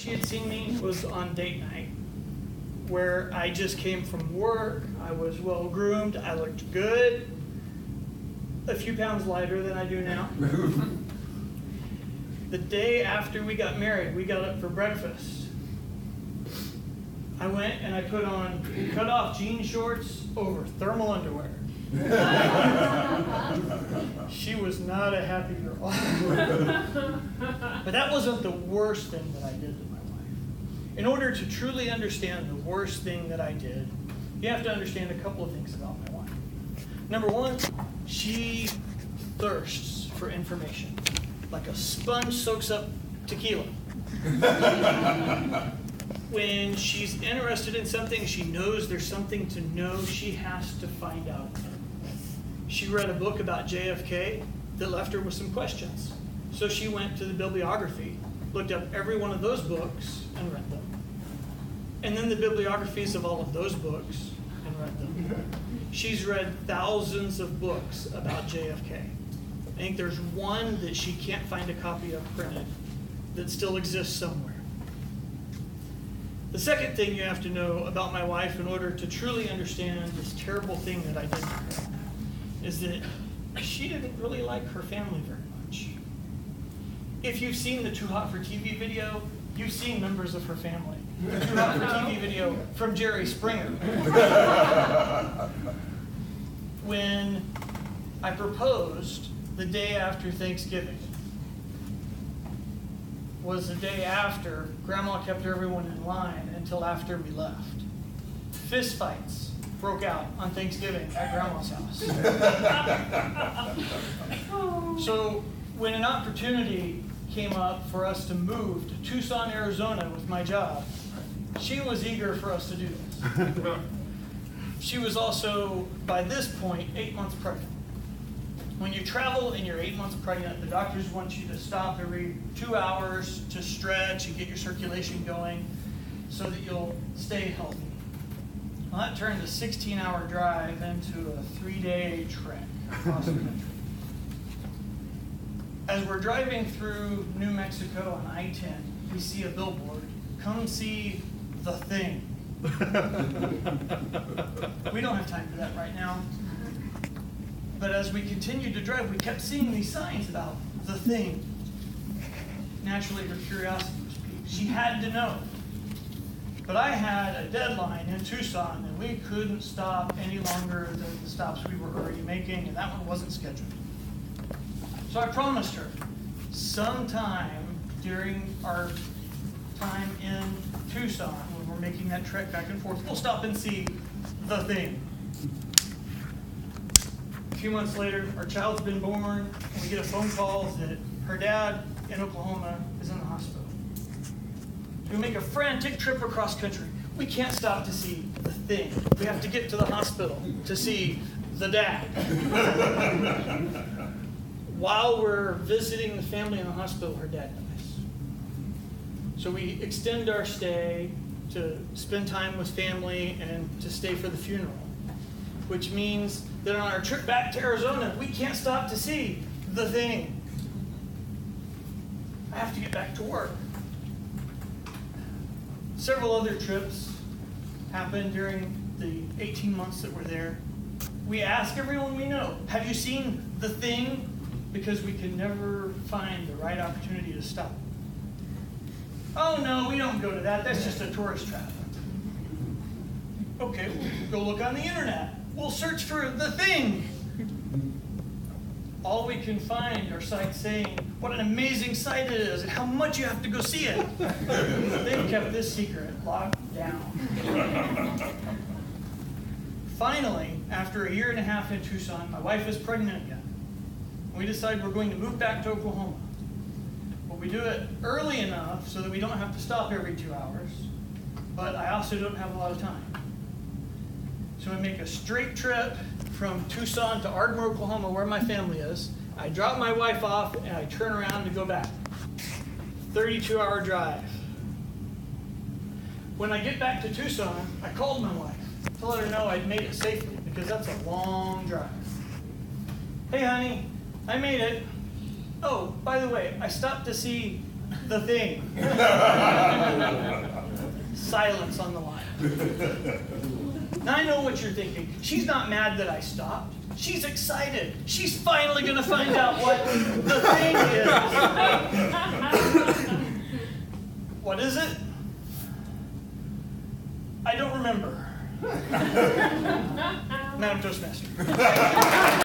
she had seen me was on date night, where I just came from work, I was well groomed, I looked good, a few pounds lighter than I do now. The day after we got married, we got up for breakfast. I went and I put on cut-off jean shorts over thermal underwear. She was not a happy girl. But that wasn't the worst thing that I did to my wife. In order to truly understand the worst thing that I did, you have to understand a couple of things about my wife. Number one, she thirsts for information, like a sponge soaks up tequila. When she's interested in something, she knows there's something to know, she has to find out. She read a book about JFK that left her with some questions. So she went to the bibliography, looked up every one of those books and read them. And then the bibliographies of all of those books and read them. She's read thousands of books about JFK. I think there's one that she can't find a copy of printed that still exists somewhere. The second thing you have to know about my wife in order to truly understand this terrible thing that I did to her is that she didn't really like her family very much. If you've seen the Too Hot for TV video, you've seen members of her family. The Too Hot for TV video from Jerry Springer. When I proposed the day after Thanksgiving was the day after Grandma kept everyone in line until after we left. Fist fights broke out on Thanksgiving at Grandma's house. So when an opportunity came up for us to move to Tucson, Arizona with my job, she was eager for us to do this. She was also, by this point, 8 months pregnant. When you travel and you're 8 months pregnant, the doctors want you to stop every 2 hours to stretch and get your circulation going so that you'll stay healthy. Well, that turned a 16-hour drive into a 3-day trek across the country. As we're driving through New Mexico on I-10, we see a billboard, "Come see the thing." We don't have time for that right now. But as we continued to drive, we kept seeing these signs about the thing. Naturally, her curiosity was piqued. She had to know. But I had a deadline in Tucson, and we couldn't stop any longer than the stops we were already making, and that one wasn't scheduled. So I promised her, sometime during our time in Tucson, when we're making that trek back and forth, we'll stop and see the thing. A few months later, our child's been born, and we get a phone call that her dad in Oklahoma is in the hospital. We make a frantic trip across country. We can't stop to see the thing. We have to get to the hospital to see the dad. While we're visiting the family in the hospital, her dad dies. So we extend our stay to spend time with family and to stay for the funeral, which means that on our trip back to Arizona, we can't stop to see the thing. I have to get back to work. Several other trips happened during the 18 months that we're there. We ask everyone we know, have you seen the thing? Because we can never find the right opportunity to stop. Oh no, we don't go to that. That's just a tourist trap. Okay, we'll go look on the internet. We'll search for the thing. All we can find are sites saying what an amazing site it is and how much you have to go see it. They've kept this secret locked down. Finally, after 1.5 years in Tucson, my wife is pregnant again. We decide we're going to move back to Oklahoma. But we do it early enough so that we don't have to stop every 2 hours, but I also don't have a lot of time. So we make a straight trip from Tucson to Ardmore, Oklahoma, where my family is. I drop my wife off and I turn around to go back. 32-hour drive. When I get back to Tucson, I called my wife to let her know I'd made it safely, because that's a long drive. Hey honey, I made it. Oh, by the way, I stopped to see the thing. silence on the line. Now I know what you're thinking. She's not mad that I stopped. She's excited. She's finally going to find out what the thing is. What is it? I don't remember. Madam Toastmaster.